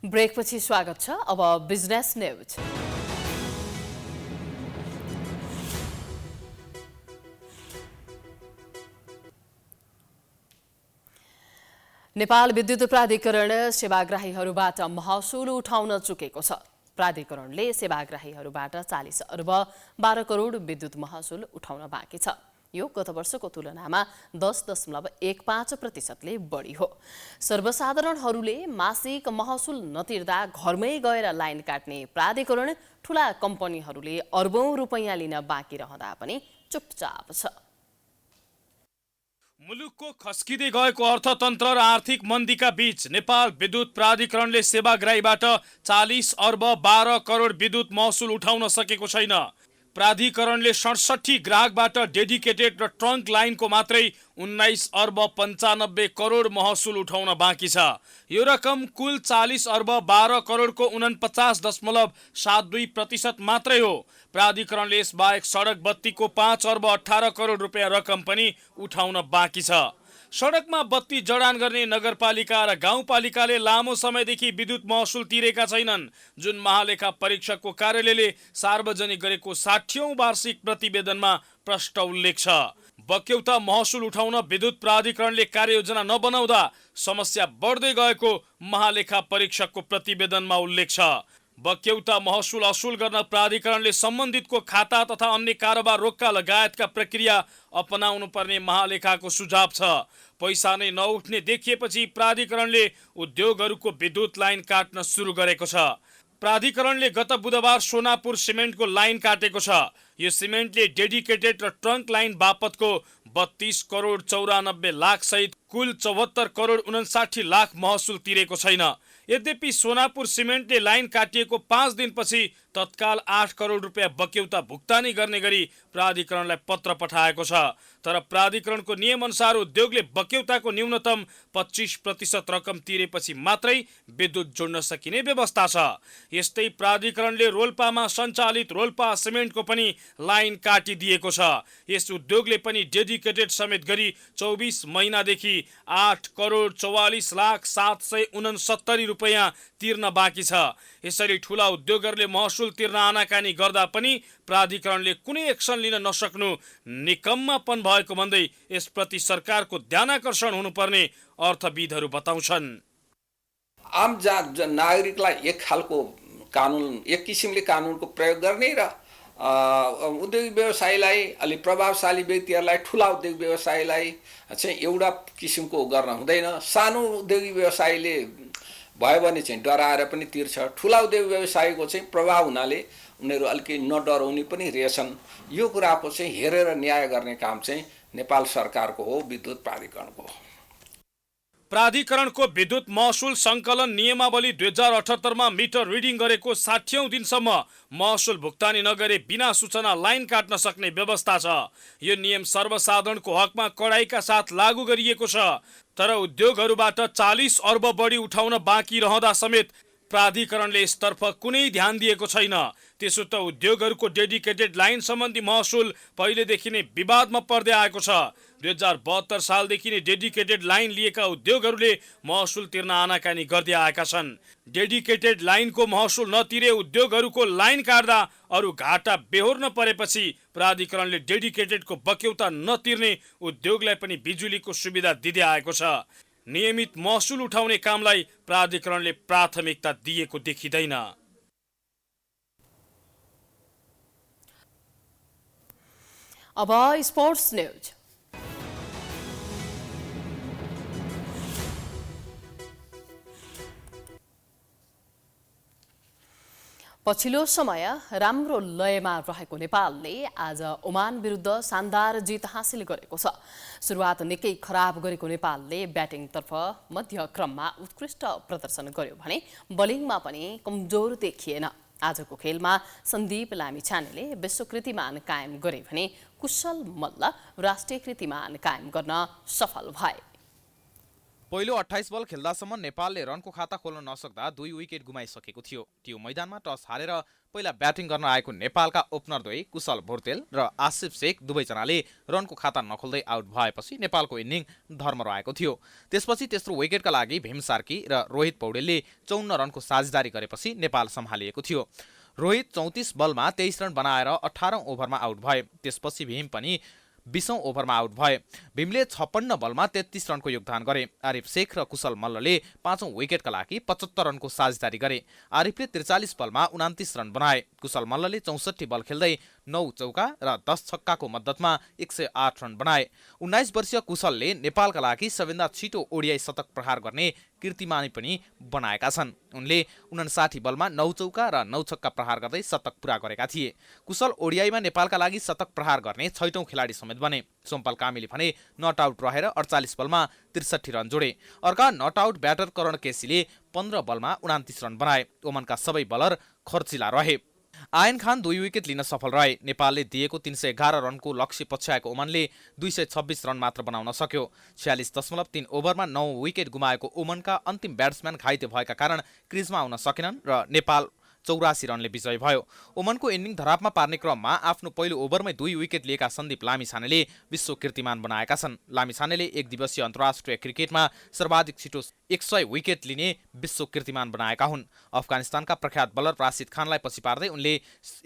ब्रेकपछि स्वागत छ। अब बिजनेस न्यूज। नेपाल विद्युत प्राधिकरण सेवाग्राहीहरूबाट महसुल उठाउन चुकेको छ। प्राधिकरणले सेवाग्राहीहरूबाट 40 अर्ब 12 करोड विद्युत महसुल उठाउन बाँकी छ। यो गत वर्षको तुलनामा 10.15% बढी हो। सर्वसाधारणहरूले मासिक महसुल नतिर्दा घरमै गएर लाइन काट्ने प्राधिकरण ठूला कम्पनीहरूले अर्बौं रुपैयाँ लिन बाँकी रहँदा पनि चुपचाप छ। मुलुकको खस्किँदै गएको अर्थतन्त्र र आर्थिक मन्दीका बीच नेपाल विद्युत प्राधिकरणले सेवाग्राहीबाट 40 अर्ब 12 करोड विद्युत महसुल उठाउन सकेको छैन। प्राधिकरणले 67 ग्राहकबाट डेडिकेटेड र ट्रङ्क लाइनको मात्रै 19 अर्ब 95 करोड महसुल उठाउन बाँकी छ। यो रकम कुल 40 अर्ब 12 करोडको 49.72% मात्रै हो। प्राधिकरणले यसबाहेक सडक बत्तीको 5 अर्ब 18 करोड रुपियाँ रकम पनि उठाउन बाँकी छ। सडकमा बत्ती जडान गर्ने नगरपालिका र गाउँपालिकाले लामो समयदेखि विद्युत महसुल तिरेका छैनन्, जुन महालेखा परीक्षकको कार्यालयले सार्वजनिक गरेको 60औं वार्षिक प्रतिवेदनमा प्रष्ट उल्लेख छ। बक्यौता महसुल उठाउन विद्युत प्राधिकरणले कार्ययोजना नबनाउँदा समस्या बढ्दै गएको महालेखा परीक्षकको प्रतिवेदनमा उल्लेख छ। बक्यौता महसुल असुल गर्न प्राधिकरणले सम्बन्धितको खाता तथा अन्य कारोबार रोक्का लगायतका प्रक्रिया अपनाउनु पर्ने महालेखाको सुझाव छ। पैसा नै नउठ्ने देखिएपछि प्राधिकरणले उद्योगहरूको विद्युत लाइन काट्न सुरु गरेको छ। प्राधिकरणले गत बुधबार सोनापुर सिमेन्टको लाइन काटेको छ। यो सिमेन्टले डेडिकेटेड र ट्रङ्क लाइन बापतको 32 करोड 94 लाख सहित कुल 74 करोड 59 लाख महसुल तिरेको छैन। यद्यपि सोनापुर सिमेन्टले लाइन काटिएको 5 दिनपछि तत्काल 8 करोड रुपियाँ बक्यौता भुक्तानी गर्ने गरी प्राधिकरणलाई पत्र पठाएको छ। तर प्राधिकरणको नियमअनुसार उद्योगले बक्यौताको न्यूनतम 25% रकम तिरेपछि मात्रै विद्युत जोड्न सकिने व्यवस्था छ। यस्तै प्राधिकरणले रोल्पामा सञ्चालित रोल्पा सिमेन्टको पनि लाइन काटिदिएको छ। यस उद्योगले पनि डेडिकेटेड समेत गरी 24 महिनादेखि 8 करोड 44 लाख 769 रुपियाँ तिर्न बाँकी छ। यसरी ठूला उद्योगहरूले महसुल तिर्न आनाकानी गर्दा पनि प्राधिकरणले कुनै एक्सन लिन नसक्नु निकम्मापन भएको भन्दै यसप्रति सरकारको ध्यानाकर्षण हुनुपर्ने अर्थविदहरू बताउँछन्। आम नागरिकलाई एक खालको कानुन, एक किसिमले कानुनको प्रयोग गर्ने र उद्योग व्यवसायीलाई अलि प्रभावशाली व्यक्तिहरूलाई, ठुला उद्योग व्यवसायीलाई चाहिँ एउटा किसिमको गर्न हुँदैन। सानो उद्योगी व्यवसायीले भयो भने चाहिँ डराएर पनि तिर्छ। ठुला उद्योग व्यवसायीको चाहिँ प्रभाव हुनाले उनीहरू अलिकति नडराउने पनि रहेछन्। यो कुराको चाहिँ हेरेर न्याय गर्ने काम चाहिँ नेपाल सरकारको हो, विद्युत प्राधिकरणको हो। प्राधिकरणको विद्युत महसुल सङ्कलन नियमावली 2078 मा मिटर रिडिङ गरेको 60औं दिनसम्म महसुल भुक्तानी नगरे बिना सूचना लाइन काट्न सक्ने व्यवस्था छ। यो नियम सर्वसाधारणको हकमा कडाइका साथ लागू गरिएको छ। तर उद्योगहरूबाट 40 अर्ब बढी उठाउन बाँकी रहँदा समेत प्राधिकरणले यसतर्फ कुनै ध्यान दिएको छैन। त्यसो त उद्योगहरूको डेडिकेटेड लाइन सम्बन्धी महसुल पहिलेदेखि नै विवादमा पर्दै आएको छ। 2072 सालदेखि नै डेडिकेटेड लाइन लिएका उद्योगहरूले महसुल तिर्न आनाकानी गर्दै आएका छन्। डेडिकेटेड लाइनको महसुल नतिरे उद्योगहरूको लाइन काट्दा अरू घाटा बेहोर्न परेपछि प्राधिकरणले डेडिकेटेडको बक्यौता नतिर्ने उद्योगलाई पनि बिजुलीको सुविधा दिँदै आएको छ। नियमित महसुल उठाउने कामलाई प्राधिकरणले प्राथमिकता दिएको देखिँदैन। अब स्पोर्ट्स न्यूज। पछिल्लो समय राम्रो लयमा रहेको नेपालले आज ओमान विरुद्ध शानदार जित हासिल गरेको छ। सुरुवात निकै खराब गरेको नेपालले ब्याटिङतर्फ मध्य क्रममा उत्कृष्ट प्रदर्शन गर्यो भने बलिङमा पनि कमजोर देखिएन। आजको खेलमा सन्दीप लामिछानेले विश्व कीर्तिमान कायम गरे भने कुशल मल्ल राष्ट्रिय कीर्तिमान कायम गर्न सफल भए। पहिलो 28 बल खेल्दासम्म नेपालले रनको खाता खोल्न नसक्दा 2 विकेट गुमाइसकेको थियो। त्यो मैदानमा टस हारेर पहिला ब्याटिङ गर्न आएको नेपालका ओपनरद्वय कुशल भुर्तेल र आसिफ शेख दुवैजनाले रनको खाता नखोल्दै आउट भएपछि नेपालको इनिङ धर्म रहेको थियो। त्यसपछि तेस्रो विकेटका लागि भीम सार्की र रोहित पौडेलले 54 रनको साझेदारी गरेपछि नेपाल सम्हालिएको थियो। रोहित 34 बलमा 23 रन बनाएर 18औं ओभरमा आउट भए। त्यसपछि भीम पनि 20औं ओभरमा आउट भए। भीमले 56 बलमा 33 रनको योगदान गरे। आरिफ शेख र कुशल मल्लले 5औं विकेटका लागि 75 रनको साझेदारी गरे। आरिफले 43 बलमा 29 रन बनाए। कुशल मल्लले 64 बल खेल्दै 9 चौका र 10 छक्काको मद्दतमा 108 रन बनाए। 19 वर्षीय कुशलले नेपालका लागि सबैभन्दा छिटो ओडिआई शतक प्रहार गर्ने कीर्तिमानी पनि बनाएका छन्। उनले 59 बलमा 9 चौका र 9 छक्का प्रहार गर्दै शतक पूरा गरेका थिए। कुशल ओडिआईमा नेपालका लागि शतक प्रहार गर्ने 6औं खेलाडी समेत बने। सोमपाल कामीले भने नट आउट रहेर 48 बलमा 63 रन जोडे। अर्का नट आउट ब्याटर करण केसीले 15 बलमा 29 रन बनाए। ओमनका सबै बलर खर्चिला रहे। आयन खान 2 विकेट लिन सफल रहे। नेपालले दिएको 311 रनको लक्ष्य पछ्याएको ओमनले 226 रन मात्र बनाउन सक्यो। 46.3 ओभरमा 9 विकेट गुमाएको ओमनका अन्तिम ब्याट्सम्यान घाइते भएका कारण क्रिजमा आउन सकेनन् र नेपाल 84 रनले विजय भयो। ओमनको इनिङ धरापमा पार्ने क्रममा आफ्नो पहिलो ओभरमै 2 विकेट लिएका सन्दीप लामिछानेले विश्व कीर्तिमान बनाएका छन्। लामिछानेले एक दिवसीय अन्तर्राष्ट्रिय क्रिकेटमा सर्वाधिक छिटो 100 विकेट लिने विश्व कीर्तिमान बनाएका हुन्। अफगानिस्तानका प्रख्यात बलर राशिद खानलाई पछि पार्दै उनले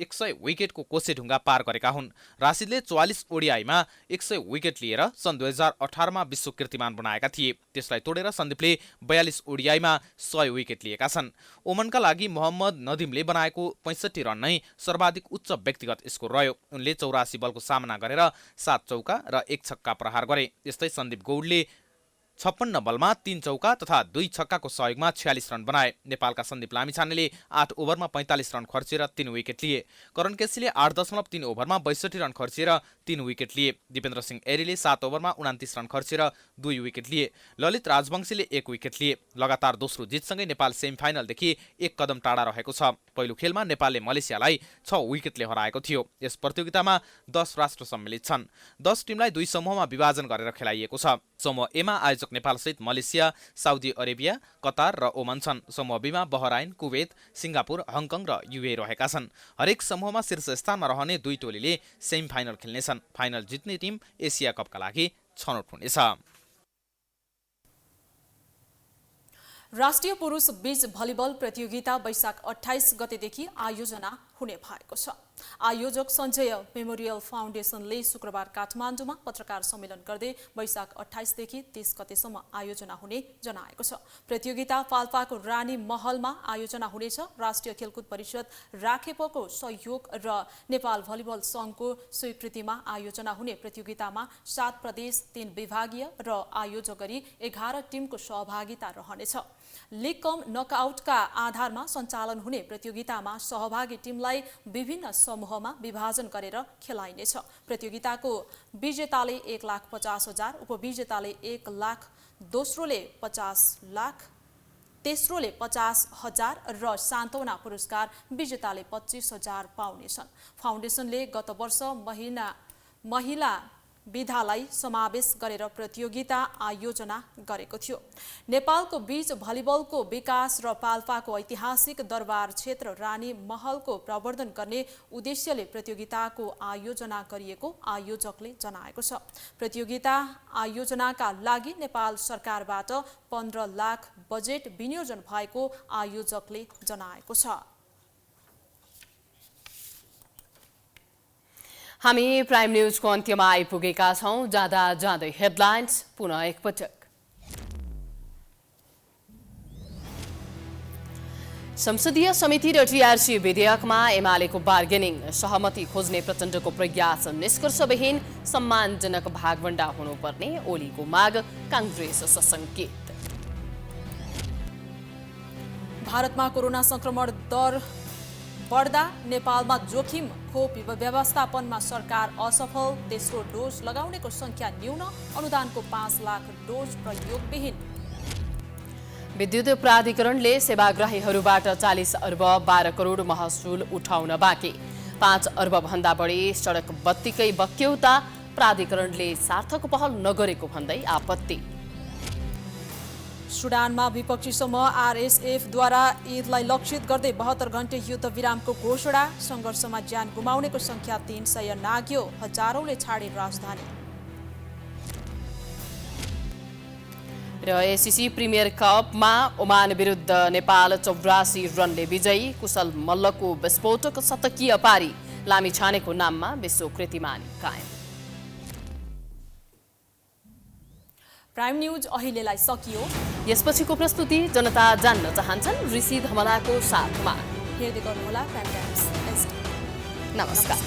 100 विकेटको कोसेढुङ्गा पार गरेका हुन्। राशिदले 44 ओडिआईमा 100 विकेट लिएर सन् 2018 मा विश्व कीर्तिमान बनाएका थिए। त्यसलाई तोडेर सन्दीपले 42 ओडिआईमा 100 विकेट लिएका छन्। ओमनका लागि मोहम्मद नदिमले बनाएको 65 रन नै सर्वाधिक उच्च व्यक्तिगत स्कोर रह्यो। उनले 84 बलको सामना गरेर 7 चौका र 1 छक्का प्रहार गरे। यस्तै सन्दीप गौडले 56 बलमा 3 चौका तथा 2 छक्काको सहयोगमा 46 रन बनाए। नेपालका सन्दीप लामिछानेले 8 ओभरमा 45 रन खर्चेर 3 विकेट लिए। करण केसीले 8.3 ओभरमा 62 रन खर्चेर 3 विकेट लिए। दिपेन्द्र सिंह एरीले 7 ओभरमा 29 रन खर्चेर 2 विकेट लिए। ललित राजवंशीले 1 विकेट लिए। लगातार दोस्रो जितसँगै नेपाल सेमिफाइनलदेखि 1 कदम टाढा रहेको छ। पहिलो खेलमा नेपालले मलेसियालाई 6 विकेटले हराएको थियो। यस प्रतियोगितामा 10 राष्ट्र सम्मिलित छन्। 10 टिमलाई 2 समूहमा विभाजन गरेर खेलाइएको छ। समूह ए मा आयोजक नेपालसहित मलेसिया, साउदी अरेबिया, कतार र ओमान छन्। समूह बी मा बहराइन, कुवेत, सिङ्गापुर, हङकङ र युए रहेका छन्। हरेक समूहमा शीर्ष स्थानमा रहने 2 टोलीले सेमिफाइनल खेल्नेछन्। फाइनल जित्ने टिम एसिया कपका लागि छनौट हुनेछ। राष्ट्रिय पुरुष बीच भलिबल प्रतियोगिता वैशाख 28 गतेदेखि आयोजना हुने भएको छ। आयोजक सञ्जय मेमोरियल फाउन्डेसनले शुक्रबार काठमाडौँमा पत्रकार सम्मेलन गर्दै वैशाख 28 देखि 30 गतेसम्म आयोजना हुने जनाएको छ। प्रतियोगिता पाल्पाको रानी महलमा आयोजना हुनेछ। राष्ट्रिय खेलकुद परिषद राखेपको सहयोग र नेपाल भलिबल संघको स्वीकृतिमा आयोजना हुने प्रतियोगितामा 7 प्रदेश, 3 विभागीय र आयोजक गरी 11 टिमको सहभागिता रहनेछ। लीग कम नकआउटका आधारमा सञ्चालन हुने प्रतियोगितामा सहभागी टिमलाई विभिन्न समूहमा विभाजन गरेर खेलाइनेछ। प्रतियोगिताको विजेताले 1,50,000, उपविजेताले 1 लाख, दोस्रोले 50 लाख, तेस्रोले 50,000 र सान्त्वना पुरस्कार विजेताले 25,000 पाउनेछन्। फाउन्डेसनले गत वर्ष महिला विधालाई समावेश गरेर प्रतियोगिता आयोजना गरेको थियो। नेपालको बीच भलिबलको विकास र पाल्पाको ऐतिहासिक दरबार क्षेत्र रानी महलको प्रवर्धन गर्ने उद्देश्यले प्रतियोगिताको आयोजना गरिएको आयोजकले जनाएको छ। प्रतियोगिता आयोजनाका लागि नेपाल सरकारबाट 15 लाख बजेट विनियोजन भएको आयोजकले जनाएको छ। हामी प्राइम न्यूजको अन्त्यमा आइपुगेका छौं। जाँदा जाँदै हेडलाइन्स पुनः एकपटक। संसदीय समिति र टीआरसी विधेयकमा एमालेको बार्गेनिङ, सहमति खोज्ने प्रचण्डको प्रयास निष्कर्षविहीन, सम्मानजनक भागवण्डा हुनुपर्ने ओलीको माग, कांग्रेस सशंकित। भारतमा कोरोना संक्रमण दर बढ्दा नेपालमा जोखिम, खोप व्यवस्थापनमा सरकार असफल, तेस्रो डोज लगाउनेको संख्या न्यून, अनुदानको 5 लाख डोज प्रयोगविहीन। विद्युत प्राधिकरणले सेवाग्राहीहरूबाट 40 अर्ब 12 करोड महसुल उठाउन बाँकी। 5 अर्ब भन्दा बढी सडक बत्तीकै बक्यौता प्राधिकरणले सार्थक पहल नगरेको भन्दै आपत्ति। सुडानमा विपक्षी समूह आरएसएफद्वारा ईदलाई लक्षित गर्दै 72 घण्टे युद्ध विरामको घोषणा। सङ्घर्षमा ज्यान गुमाउनेको संख्या 300 नाग्यो। हजारौंले छाडे राजधानी। र एसिसी प्रिमियर कपमा ओमान विरुद्ध नेपाल 84 रनले विजयी। कुशल मल्लको विस्फोटक शतकीय पारी लामिछानेको नाममा विश्व कीर्तिमानी कायम। प्राइम न्यूज अहिलेलाई सकियो। यसपछिको प्रस्तुति जनता जान्न चाहन्छन् ऋषि धमलाको साथमा। हेर्दै गर्नुहोला प्राइम टाइम्स। नमस्कार।